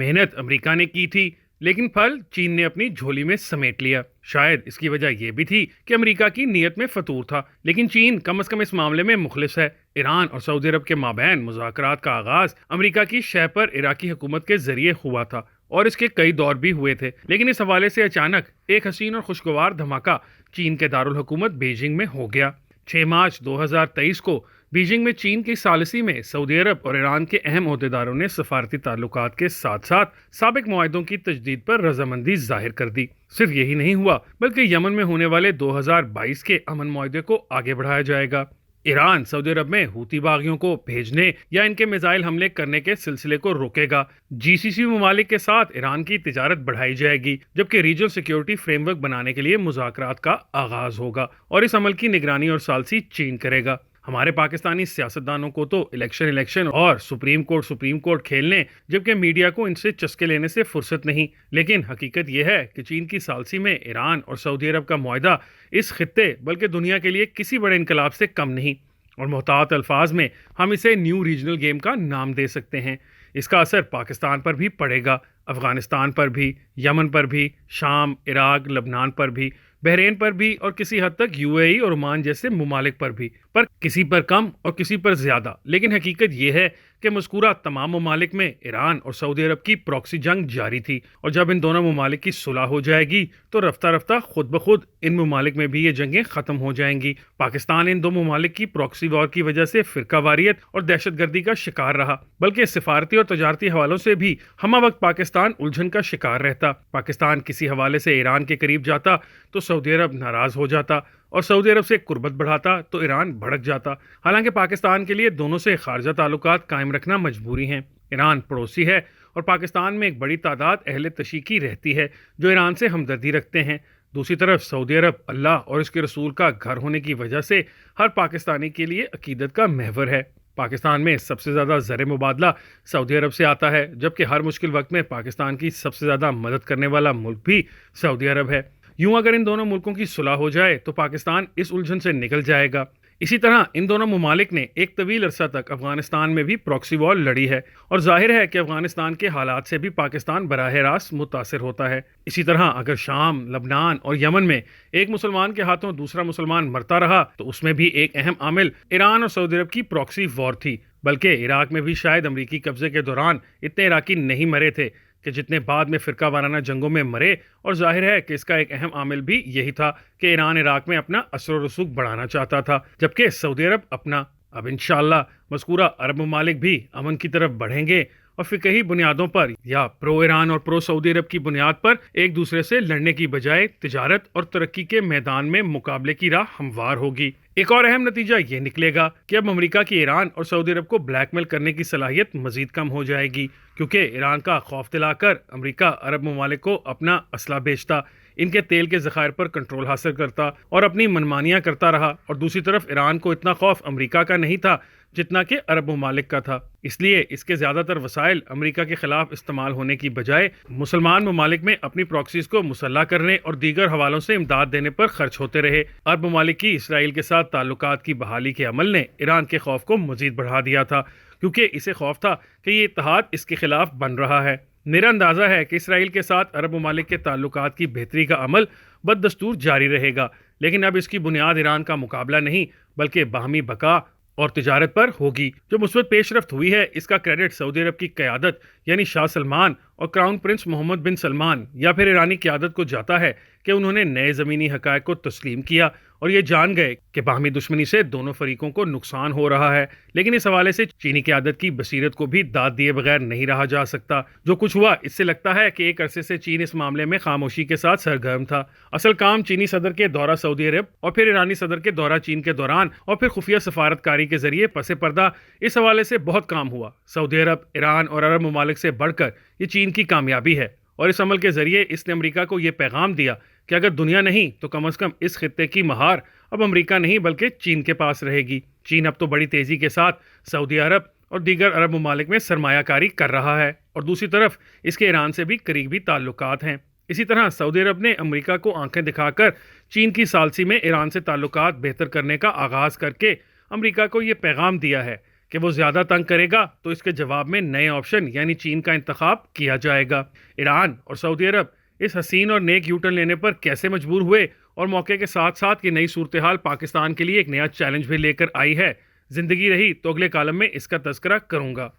محنت امریکہ نے کی تھی، لیکن پھل چین نے اپنی جھولی میں سمیٹ لیا۔ شاید اس کی وجہ یہ بھی تھی کہ امریکہ کی نیت میں فطور تھا، لیکن چین کم از کم اس معاملے میں مخلص ہے۔ ایران اور سعودی عرب کے مابین مذاکرات کا آغاز امریکہ کی شہ پر عراقی حکومت کے ذریعے ہوا تھا، اور اس کے کئی دور بھی ہوئے تھے، لیکن اس حوالے سے اچانک ایک حسین اور خوشگوار دھماکہ چین کے دارالحکومت بیجنگ میں ہو گیا۔ 6 مارچ 2023 کو بیجنگ میں چین کی ثالثی میں سعودی عرب اور ایران کے اہم عہدیداروں نے سفارتی تعلقات کے ساتھ ساتھ سابق معاہدوں کی تجدید پر رضامندی ظاہر کر دی۔ صرف یہی نہیں ہوا، بلکہ یمن میں ہونے والے 2022 کے امن معاہدے کو آگے بڑھایا جائے گا۔ ایران سعودی عرب میں ہوتی باغیوں کو بھیجنے یا ان کے میزائل حملے کرنے کے سلسلے کو روکے گا۔ جی سی سی ممالک کے ساتھ ایران کی تجارت بڑھائی جائے گی، جبکہ ریجنل سیکیورٹی فریم ورک بنانے کے لیے مذاکرات کا آغاز ہوگا، اور اس عمل کی نگرانی اور ثالثی چین کرے گا۔ ہمارے پاکستانی سیاستدانوں کو تو الیکشن اور سپریم کورٹ کھیلنے، جبکہ میڈیا کو ان سے چسکے لینے سے فرصت نہیں۔ لیکن حقیقت یہ ہے کہ چین کی ثالثی میں ایران اور سعودی عرب کا معاہدہ اس خطے بلکہ دنیا کے لیے کسی بڑے انقلاب سے کم نہیں، اور محتاط الفاظ میں ہم اسے نیو ریجنل گیم کا نام دے سکتے ہیں۔ اس کا اثر پاکستان پر بھی پڑے گا، افغانستان پر بھی، یمن پر بھی، شام، عراق، لبنان پر بھی، بحرین پر بھی، اور کسی حد تک یو اے ای اور عمان جیسے ممالک پر بھی، پر کسی پر کم اور کسی پر زیادہ۔ لیکن حقیقت یہ ہے کہ مذکورہ تمام ممالک میں ایران اور سعودی عرب کی پراکسی جنگ جاری تھی، اور جب ان دونوں ممالک کی صلح ہو جائے گی تو رفتہ رفتہ خود بخود ان ممالک میں بھی یہ جنگیں ختم ہو جائیں گی۔ پاکستان ان دو ممالک کی پراکسی وار کی وجہ سے فرقہ واریت اور دہشت گردی کا شکار رہا، بلکہ سفارتی اور تجارتی حوالوں سے بھی ہمہ وقت پاکستان الجھن کا شکار رہتا۔ پاکستان کسی حوالے سے ایران کے قریب جاتا تو سعودی عرب ناراض ہو جاتا، اور سعودی عرب سے قربت بڑھاتا تو ایران بھڑک جاتا۔ حالانکہ پاکستان کے لیے دونوں سے خارجہ تعلقات قائم رکھنا مجبوری ہیں۔ ایران پڑوسی ہے، اور پاکستان میں ایک بڑی تعداد اہل تشیکی رہتی ہے جو ایران سے ہمدردی رکھتے ہیں۔ دوسری طرف سعودی عرب اللہ اور اس کے رسول کا گھر ہونے کی وجہ سے ہر پاکستانی کے لیے عقیدت کا محور ہے۔ پاکستان میں سب سے زیادہ زر مبادلہ سعودی عرب سے آتا ہے، جبکہ ہر مشکل وقت میں پاکستان کی سب سے زیادہ مدد کرنے والا ملک بھی سعودی عرب ہے۔ یوں اگر ان دونوں ملکوں کی صلح ہو جائے تو پاکستان اس الجھن سے نکل جائے گا۔ اسی طرح ان دونوں ممالک نے ایک طویل عرصہ تک افغانستان میں بھی پراکسی وار لڑی ہے، اور ظاہر ہے کہ افغانستان کے حالات سے بھی پاکستان براہ راست متاثر ہوتا ہے۔ اسی طرح اگر شام، لبنان اور یمن میں ایک مسلمان کے ہاتھوں دوسرا مسلمان مرتا رہا تو اس میں بھی ایک اہم عامل ایران اور سعودی عرب کی پراکسی وار تھی، بلکہ عراق میں بھی شاید امریکی قبضے کے دوران اتنے عراقی نہیں مرے تھے کہ جتنے بعد میں فرقہ وارانہ جنگوں میں مرے، اور ظاہر ہے کہ اس کا ایک اہم عامل بھی یہی تھا کہ ایران عراق میں اپنا اثر و رسوخ بڑھانا چاہتا تھا، جبکہ سعودی عرب اپنا۔ اب انشاءاللہ مذکورہ عرب ممالک بھی امن کی طرف بڑھیں گے، اور فقہی بنیادوں پر یا پرو ایران اور پرو سعودی عرب کی بنیاد پر ایک دوسرے سے لڑنے کی بجائے تجارت اور ترقی کے میدان میں مقابلے کی راہ ہموار ہوگی۔ ایک اور اہم نتیجہ یہ نکلے گا کہ اب امریکہ کی ایران اور سعودی عرب کو بلیک میل کرنے کی صلاحیت مزید کم ہو جائے گی، کیونکہ ایران کا خوف دلا کر امریکہ عرب ممالک کو اپنا اسلحہ بیچتا، ان کے تیل کے ذخائر پر کنٹرول حاصل کرتا اور اپنی منمانیاں کرتا رہا، اور دوسری طرف ایران کو اتنا خوف امریکہ کا نہیں تھا جتنا کہ عرب ممالک کا تھا۔ اس لیے اس کے زیادہ تر وسائل امریکہ کے خلاف استعمال ہونے کی بجائے مسلمان ممالک میں اپنی پراکسیز کو مسلح کرنے اور دیگر حوالوں سے امداد دینے پر خرچ ہوتے رہے۔ عرب ممالک کی اسرائیل کے ساتھ تعلقات کی بحالی کے عمل نے ایران کے خوف کو مزید بڑھا دیا تھا، کیونکہ اسے خوف تھا کہ یہ اتحاد اس کے خلاف بن رہا ہے۔ میرا اندازہ ہے کہ اسرائیل کے ساتھ عرب ممالک کے تعلقات کی بہتری کا عمل بدستور جاری رہے گا، لیکن اب اس کی بنیاد ایران کا مقابلہ نہیں بلکہ باہمی بقا اور تجارت پر ہوگی۔ جو مثبت پیش رفت ہوئی ہے اس کا کریڈٹ سعودی عرب کی قیادت یعنی شاہ سلمان اور کراؤن پرنس محمد بن سلمان یا پھر ایرانی قیادت کو جاتا ہے کہ انہوں نے نئے زمینی حقائق کو تسلیم کیا اور یہ جان گئے کہ باہمی دشمنی سے دونوں فریقوں کو نقصان ہو رہا ہے۔ لیکن اس حوالے سے چینی قیادت کی بصیرت کو بھی داد دیے بغیر نہیں رہا جا سکتا۔ جو کچھ ہوا اس سے لگتا ہے کہ ایک عرصے سے چین اس معاملے میں خاموشی کے ساتھ سرگرم تھا۔ اصل کام چینی صدر کے دورہ سعودی عرب اور پھر ایرانی صدر کے دورہ چین کے دوران اور پھر خفیہ سفارتکاری کے ذریعے پس پردہ اس حوالے سے بہت کام ہوا۔ سعودی عرب، ایران اور عرب ممالک سے بڑھ کر یہ چین کی کامیابی ہے، اور اس عمل کے ذریعے اس نے امریکہ کو یہ پیغام دیا کہ اگر دنیا نہیں تو کم از کم اس خطے کی مہار اب امریکہ نہیں بلکہ چین کے پاس رہے گی۔ چین اب تو بڑی تیزی کے ساتھ سعودی عرب اور دیگر عرب ممالک میں سرمایہ کاری کر رہا ہے، اور دوسری طرف اس کے ایران سے بھی قریبی تعلقات ہیں۔ اسی طرح سعودی عرب نے امریکہ کو آنکھیں دکھا کر چین کی ثالثی میں ایران سے تعلقات بہتر کرنے کا آغاز کر کے امریکہ کو یہ پیغام دیا ہے کہ وہ زیادہ تنگ کرے گا تو اس کے جواب میں نئے آپشن یعنی چین کا انتخاب کیا جائے گا۔ ایران اور سعودی عرب اس حسین اور نیک یوٹرن لینے پر کیسے مجبور ہوئے اور موقع کے ساتھ ساتھ یہ نئی صورتحال پاکستان کے لیے ایک نیا چیلنج بھی لے کر آئی ہے، زندگی رہی تو اگلے کالم میں اس کا تذکرہ کروں گا۔